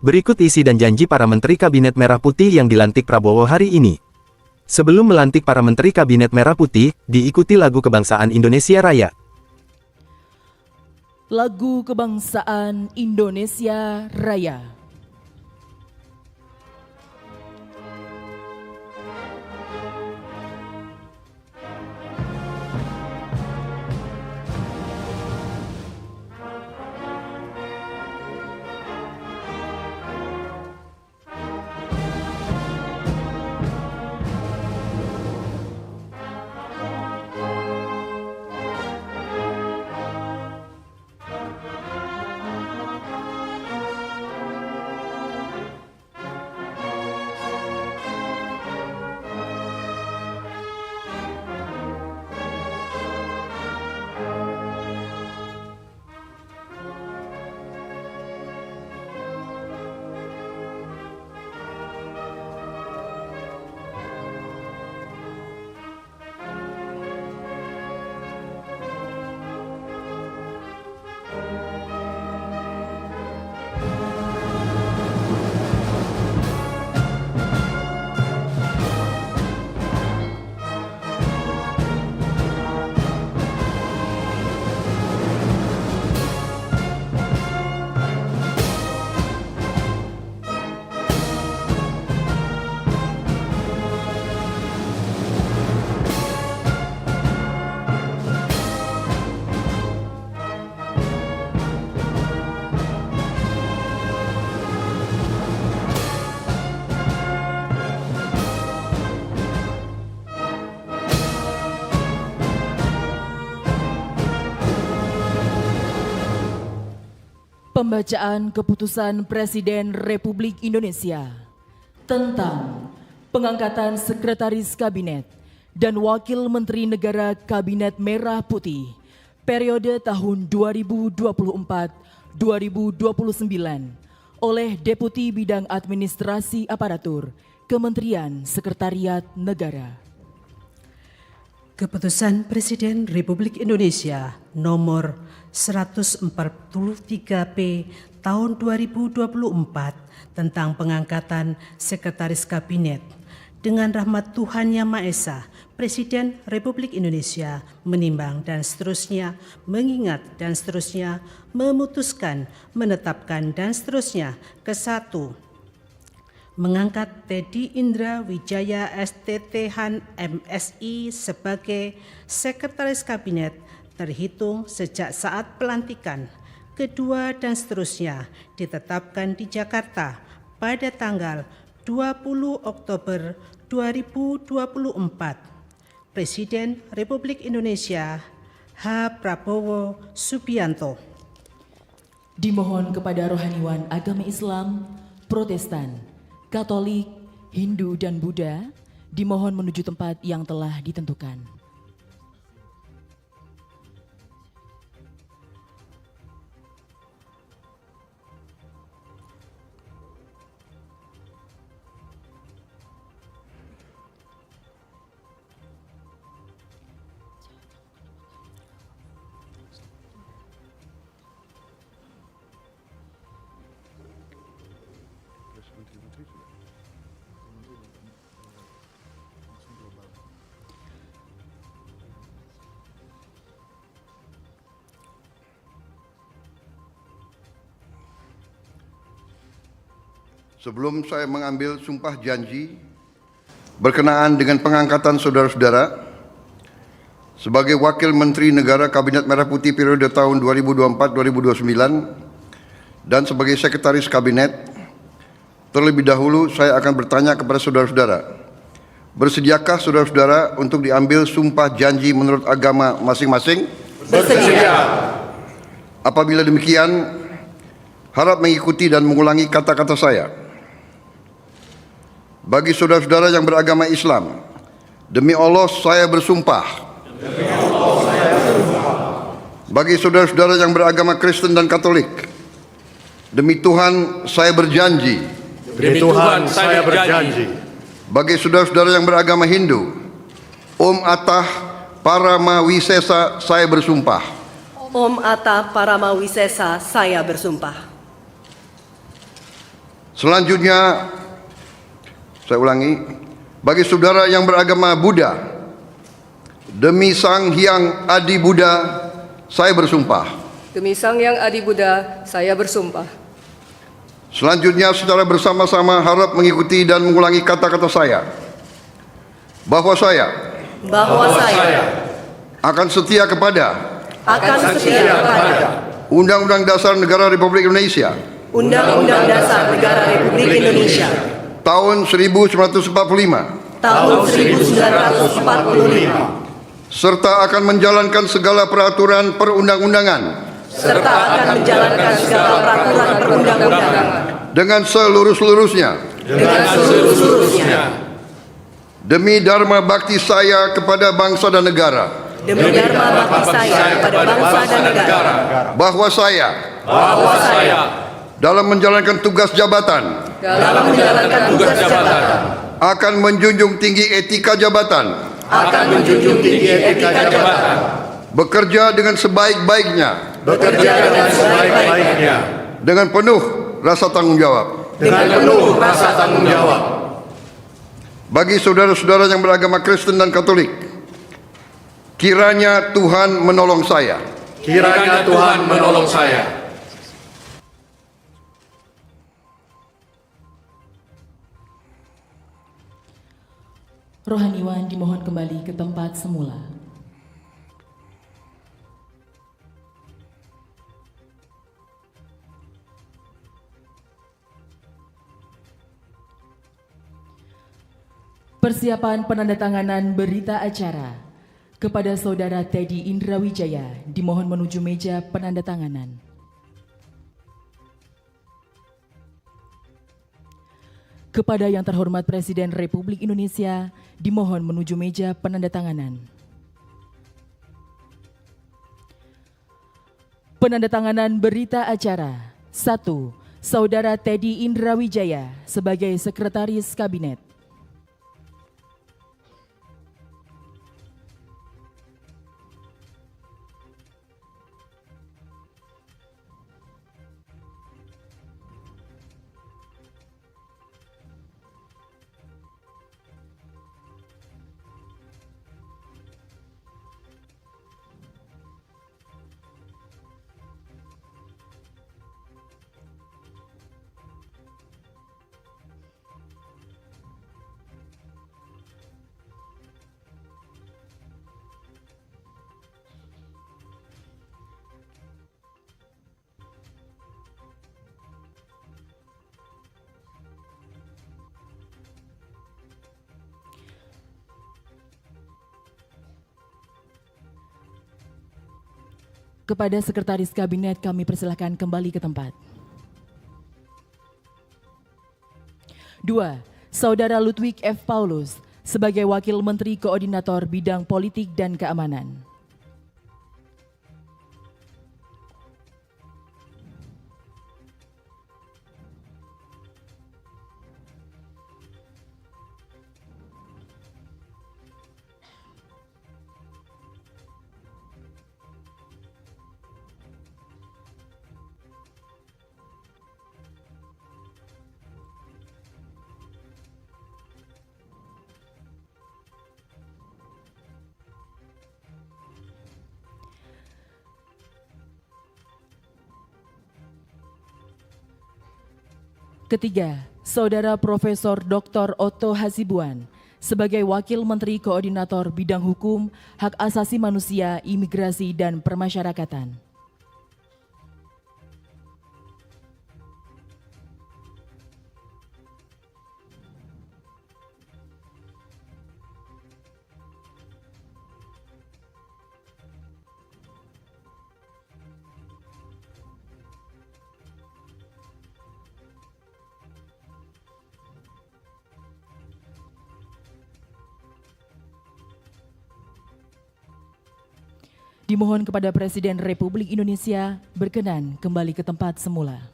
Berikut isi dan janji para Menteri Kabinet Merah Putih yang dilantik Prabowo hari ini. Sebelum melantik para Menteri Kabinet Merah Putih, diikuti lagu kebangsaan Indonesia Raya. Lagu kebangsaan Indonesia Raya. Pembacaan Keputusan Presiden Republik Indonesia tentang pengangkatan Sekretaris Kabinet dan Wakil Menteri Negara Kabinet Merah Putih periode tahun 2024-2029 oleh Deputi Bidang Administrasi Aparatur Kementerian Sekretariat Negara. Keputusan Presiden Republik Indonesia nomor 143P tahun 2024 tentang pengangkatan Sekretaris Kabinet. Dengan rahmat Tuhan Yang Maha Esa, Presiden Republik Indonesia menimbang dan seterusnya, mengingat dan seterusnya, memutuskan, menetapkan dan seterusnya. Ke-1, mengangkat Teddy Indra Wijaya STThan MSI sebagai Sekretaris Kabinet terhitung sejak saat pelantikan. Kedua dan seterusnya ditetapkan di Jakarta pada tanggal 20 Oktober 2024. Presiden Republik Indonesia H. Prabowo Subianto. Dimohon kepada rohaniwan agama Islam, Protestan, Katolik, Hindu, dan Buddha, dimohon menuju tempat yang telah ditentukan. Sebelum saya mengambil sumpah janji berkenaan dengan pengangkatan saudara-saudara sebagai Wakil Menteri Negara Kabinet Merah Putih periode tahun 2024-2029 dan sebagai Sekretaris Kabinet, terlebih dahulu saya akan bertanya kepada saudara-saudara, bersediakah saudara-saudara untuk diambil sumpah janji menurut agama masing-masing? Bersedia. Apabila demikian, harap mengikuti dan mengulangi kata-kata saya. Bagi saudara-saudara yang beragama Islam, demi Allah saya bersumpah. Demi Allah saya bersumpah. Bagi saudara-saudara yang beragama Kristen dan Katolik, demi Tuhan saya berjanji. Demi Tuhan saya berjanji. Bagi saudara-saudara yang beragama Hindu, Om Atah Paramawisesa saya bersumpah. Om Atah Paramawisesa saya bersumpah. Selanjutnya, saya ulangi, bagi saudara yang beragama Buddha, demi Sang Hyang Adi Buddha, saya bersumpah. Demi Sang Hyang Adi Buddha, saya bersumpah. Selanjutnya, secara bersama-sama harap mengikuti dan mengulangi kata-kata saya. Bahwa saya akan setia kepada Undang-Undang Dasar Negara Republik Indonesia Undang-Undang Dasar Negara Republik Indonesia tahun 1945 tahun 1945 serta akan menjalankan segala peraturan perundang-undangan serta akan menjalankan segala peraturan perundang-undangan dengan seluruh-seluruhnya demi dharma bakti saya kepada bangsa dan negara, demi dharma bakti saya kepada bangsa dan negara, bahwa saya dalam menjalankan tugas jabatan akan menjunjung tinggi etika jabatan, bekerja dengan sebaik-baiknya, dengan penuh rasa tanggung jawab. Bagi saudara-saudara yang beragama Kristen dan Katolik, kiranya Tuhan menolong saya Rohaniwan dimohon kembali ke tempat semula. Persiapan penandatanganan berita acara kepada Saudara Teddy Indrawijaya dimohon menuju meja penandatanganan. Kepada yang terhormat Presiden Republik Indonesia dimohon menuju meja penandatanganan. Penandatanganan berita acara 1. Saudara Teddy Indrawijaya sebagai Sekretaris Kabinet. Kepada Sekretaris Kabinet kami persilahkan kembali ke tempat. 2. Saudara Ludwig F. Paulus sebagai Wakil Menteri Koordinator Bidang Politik dan Keamanan. Ketiga, Saudara Profesor Dr. Otto Hasibuan sebagai Wakil Menteri Koordinator Bidang Hukum, Hak Asasi Manusia, Imigrasi, dan Permasyarakatan. Dimohon kepada Presiden Republik Indonesia berkenan kembali ke tempat semula.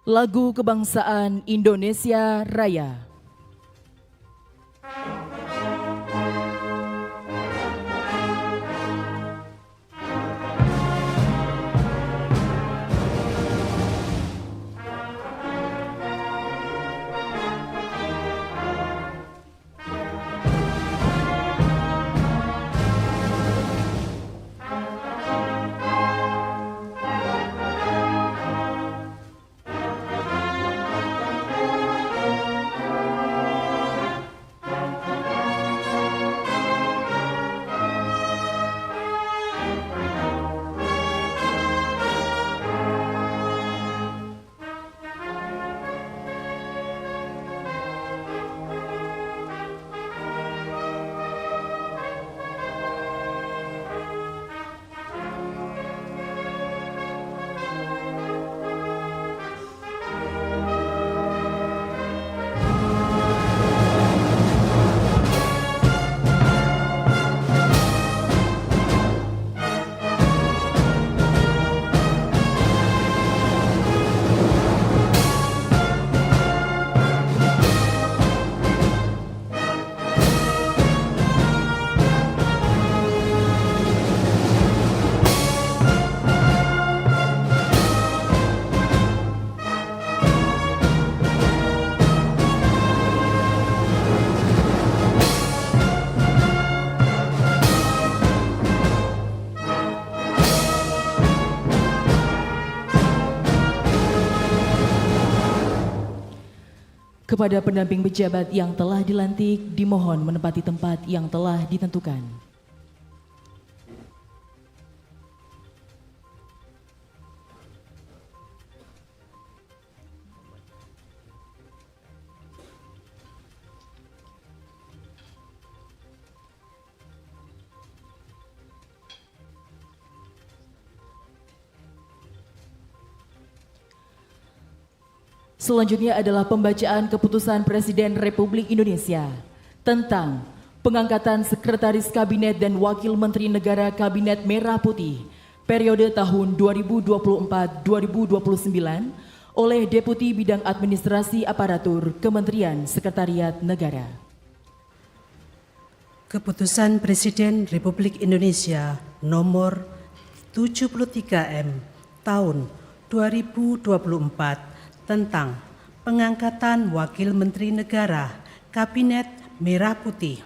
Lagu Kebangsaan Indonesia Raya. Kepada pendamping pejabat yang telah dilantik, dimohon menempati tempat yang telah ditentukan. Selanjutnya adalah pembacaan keputusan Presiden Republik Indonesia tentang pengangkatan Sekretaris Kabinet dan Wakil Menteri Negara Kabinet Merah Putih periode tahun 2024-2029 oleh Deputi Bidang Administrasi Aparatur Kementerian Sekretariat Negara. Keputusan Presiden Republik Indonesia nomor 73M tahun 2024 tentang pengangkatan Wakil Menteri Negara Kabinet Merah Putih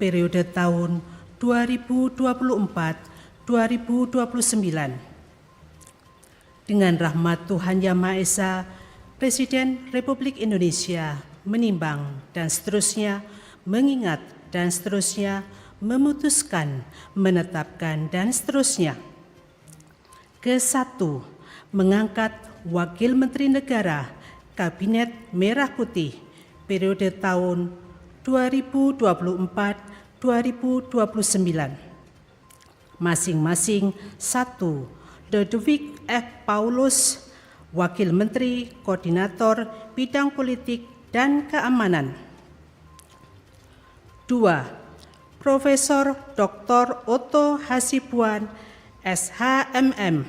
periode tahun 2024-2029. Dengan rahmat Tuhan Yang Maha Esa, Presiden Republik Indonesia menimbang dan seterusnya mengingat dan seterusnya memutuskan, menetapkan dan seterusnya. Ke-1, mengangkat Wakil Menteri Negara Kabinet Merah Putih periode tahun 2024-2029. Masing-masing 1. Dodovic F. Paulus, Wakil Menteri Koordinator Bidang Politik dan Keamanan. 2. Profesor Dr. Otto Hasibuan, SHMM,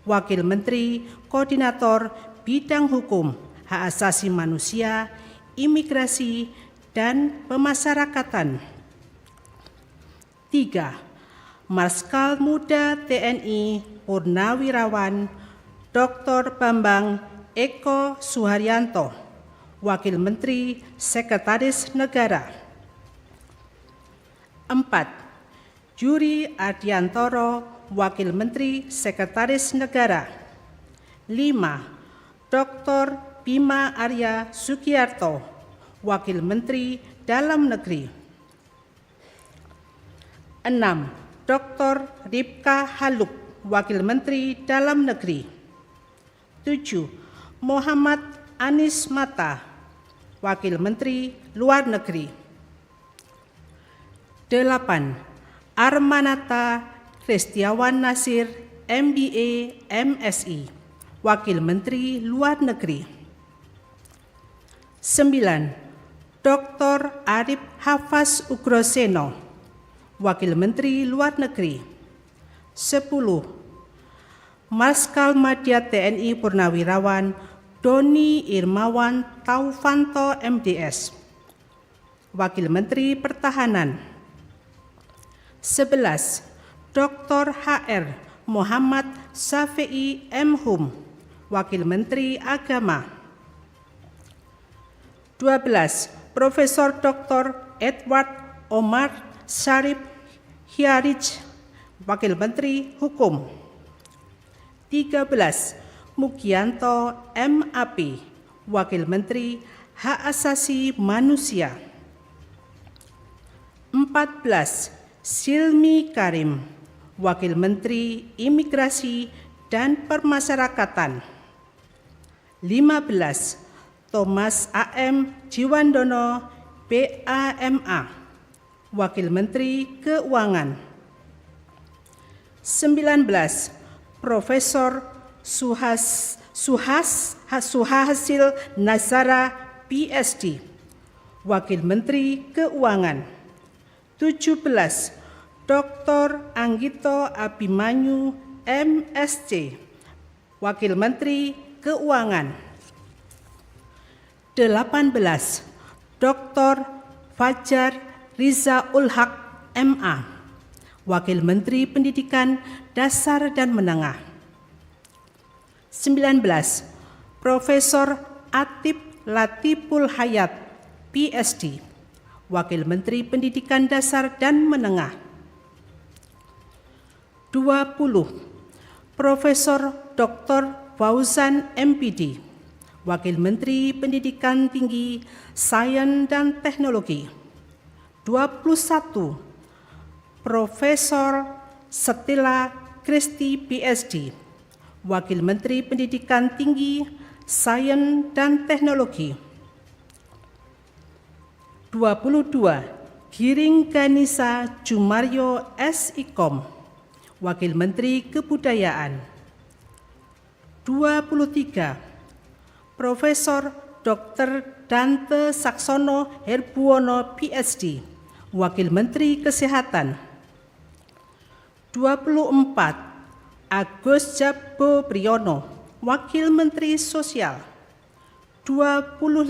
Wakil Menteri Koordinator Bidang Hukum, Hak Asasi Manusia, Imigrasi, dan Pemasyarakatan. 3. Marskal Muda TNI Purnawirawan Dr. Bambang Eko Suharyanto, Wakil Menteri Sekretaris Negara. 4. Yuri Adiantoro, Wakil Menteri Sekretaris Negara. 5. Dr. Bima Arya Sugiarto, Wakil Menteri Dalam Negeri. 6. Dr. Ripka Haluk, Wakil Menteri Dalam Negeri. 7. Muhammad Anies Mata, Wakil Menteri Luar Negeri. 8. Armanata Kristiawan Nasir, MBA, MSI, Wakil Menteri Luar Negeri. 9. Dr. Arif Hafaz Ugroseno, Wakil Menteri Luar Negeri. 10. Marskal Madya TNI Purnawirawan Doni Irmawan Taufanto, MDS, Wakil Menteri Pertahanan. 11. Dr. HR Muhammad Syafi'i M. Hum, Wakil Menteri Agama. 12. Profesor Dr. Edward Omar Syarif Hiarij, Wakil Menteri Hukum. 13. Mugianto MAP, Wakil Menteri Hak Asasi Manusia. 14. Silmi Karim, Wakil Menteri Imigrasi dan Permasyarakatan. 15. Thomas A.M. Jiwandono, BAMA, Wakil Menteri Keuangan. 19. Profesor Suhasil Nazara, PSD, Wakil Menteri Keuangan. 17. Dr. Anggito Abimanyu, MSc, Wakil Menteri Keuangan. 18. Dr. Fajar Riza Ulhaq, MA, Wakil Menteri Pendidikan Dasar dan Menengah. 19. Profesor Atip Latiful Hayat, PSD, Wakil Menteri Pendidikan Dasar dan Menengah. 20. Profesor Dr. Fauzan MPD, Wakil Menteri Pendidikan Tinggi, Sains dan Teknologi. 21. Profesor Stella Christy PhD, Wakil Menteri Pendidikan Tinggi, Sains dan Teknologi. 22. Giring Ganisa Jumario SIKOM, Wakil Menteri Kebudayaan. 23. Profesor Dr. Dante Saksono Herbuwono PhD, Wakil Menteri Kesehatan. 24. Agus Jabo Priyono, Wakil Menteri Sosial. 25.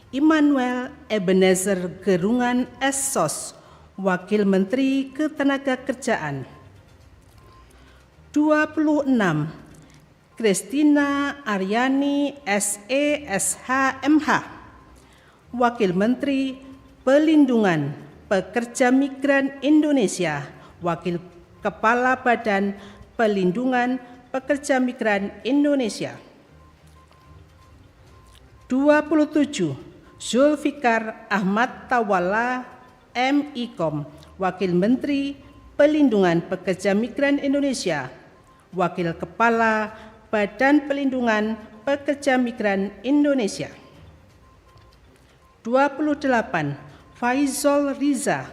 Immanuel Ebenezer Gerungan SSOS, Wakil Menteri Ketenagakerjaan. 26. Christina Aryani SESH-MH, Wakil Menteri Pelindungan Pekerja Migran Indonesia, Wakil Kepala Badan Pelindungan Pekerja Migran Indonesia. 27. Zulfikar Ahmad Tawala MIKOM, Wakil Menteri Pelindungan Pekerja Migran Indonesia, Wakil Kepala Badan Pelindungan Pekerja Migran Indonesia. 28. Faizol Riza,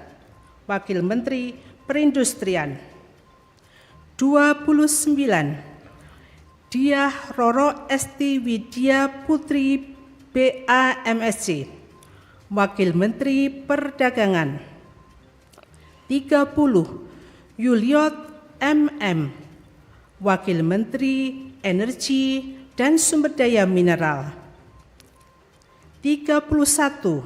Wakil Menteri Perindustrian. 29. Diah Roro Esti Widya Putri BAMSC, Wakil Menteri Perdagangan. 30. Yuliot MM, Wakil Menteri Energi dan Sumber Daya Mineral. 31.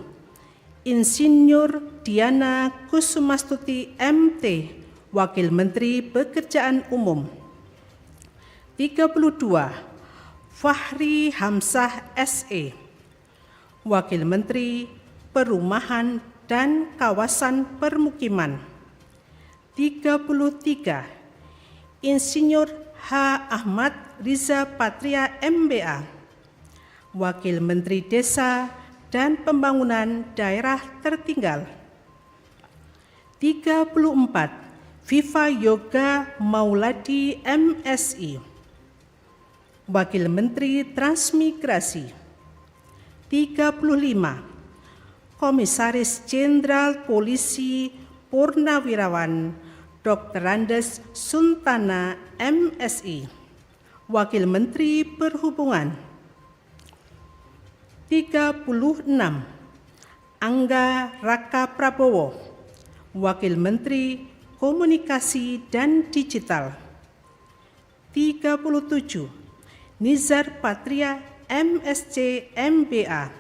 Insinyur Diana Kusumastuti MT, Wakil Menteri Pekerjaan Umum. 32. Fahri Hamzah SE, Wakil Menteri Perumahan dan Kawasan Permukiman. 33. Insinyur H. Ahmad Riza Patria MBA, Wakil Menteri Desa dan Pembangunan Daerah Tertinggal. 34. Viva Yoga Mauladi MSI, Wakil Menteri Transmigrasi. 35. Komisaris Jenderal Polisi Purnawirawan Dr. Andes Suntana MSI, Wakil Menteri Perhubungan. 36. Angga Raka Prabowo, Wakil Menteri Komunikasi dan Digital. 37. Nizar Patria MSc MBA,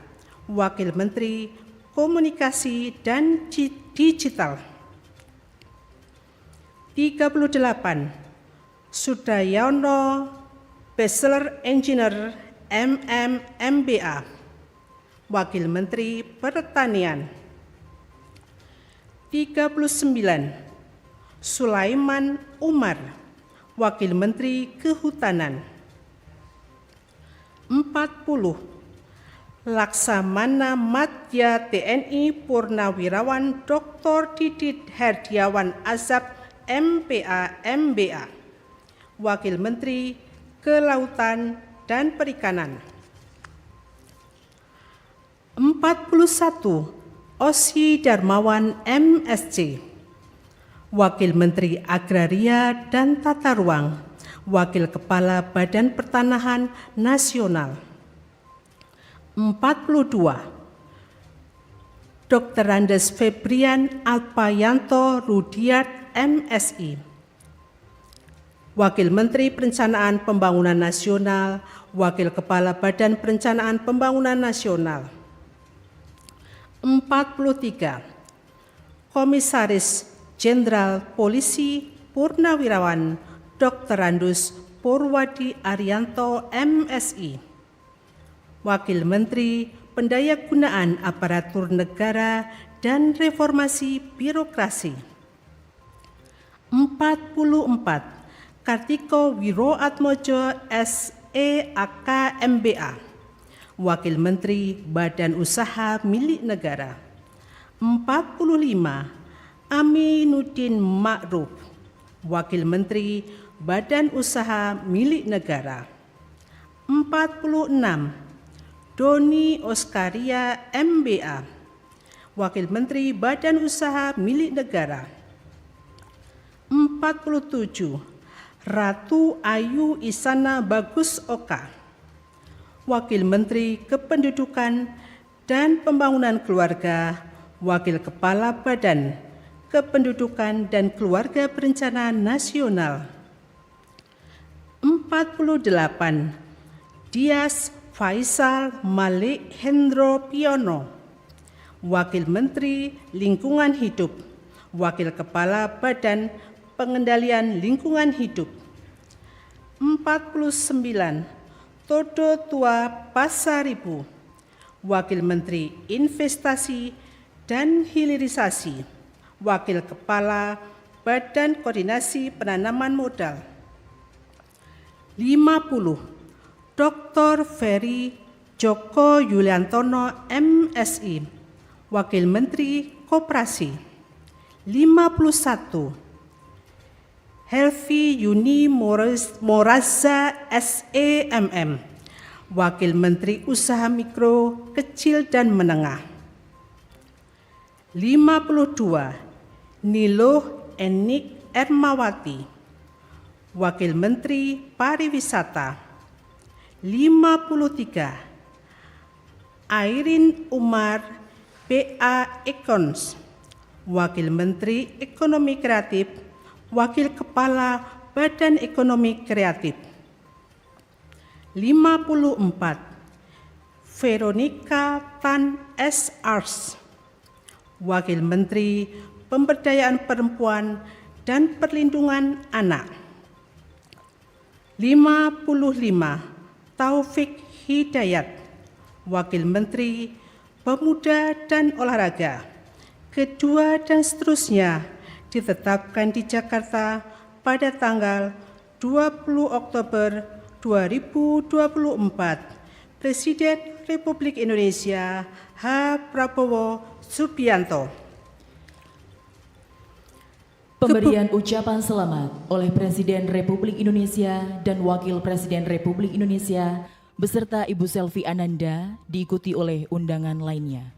Wakil Menteri Komunikasi dan Digital. 38. Sudayono Bachelor Engineer MM MBA, Wakil Menteri Pertanian. 39. Sulaiman Umar, Wakil Menteri Kehutanan. 40. Laksamana Madya TNI Purnawirawan Dr. Didit Herdiawan Azab MPA MBA, Wakil Menteri Kelautan dan Perikanan. 41. Osyi Darmawan MSc, Wakil Menteri Agraria dan Tata Ruang, Wakil Kepala Badan Pertanahan Nasional. 42. Dr. Andes Febrian Alpayanto Rudiat MSI, Wakil Menteri Perencanaan Pembangunan Nasional, Wakil Kepala Badan Perencanaan Pembangunan Nasional. 43. Komisaris Jenderal Polisi Purnawirawan Dr. Andus Purwadi Arianto MSI, Wakil Menteri Pendayagunaan Aparatur Negara dan Reformasi Birokrasi. 44. Kartiko Wiroatmojo SEAK MBA, Wakil Menteri Badan Usaha Milik Negara. 45. Aminuddin Ma'ruf, Wakil Menteri Badan Usaha Milik Negara. 46. Doni Oskaria MBA, Wakil Menteri Badan Usaha Milik Negara. 47. Ratu Ayu Isana Bagus Oka, Wakil Menteri Kependudukan dan Pembangunan Keluarga, Wakil Kepala Badan Kependudukan dan Keluarga Berencana Nasional. 48. Dias Faisal Malik Hendro Piono, Wakil Menteri Lingkungan Hidup, Wakil Kepala Badan Pengendalian Lingkungan Hidup. 49. Todo Tua Pasaribu, Wakil Menteri Investasi dan Hilirisasi, Wakil Kepala Badan Koordinasi Penanaman Modal. 50. Dr. Ferry Joko Yuliantono MSI, Wakil Menteri Koperasi. 51. Helvi Yuni Moraza SEMM, Wakil Menteri Usaha Mikro, Kecil dan Menengah. 52. Niluh Enik Ermawati, Wakil Menteri Pariwisata. 53. Airin Umar PA Ekons, Wakil Menteri Ekonomi Kreatif, Wakil Kepala Badan Ekonomi Kreatif. 54. Veronica Tan S. Ars, Wakil Menteri Pemberdayaan Perempuan dan Perlindungan Anak. 55. Taufik Hidayat, Wakil Menteri Pemuda dan Olahraga. Kedua dan seterusnya ditetapkan di Jakarta pada tanggal 20 Oktober 2024. Presiden Republik Indonesia H. Prabowo Subianto. Pemberian ucapan selamat oleh Presiden Republik Indonesia dan Wakil Presiden Republik Indonesia beserta Ibu Selvi Ananda diikuti oleh undangan lainnya.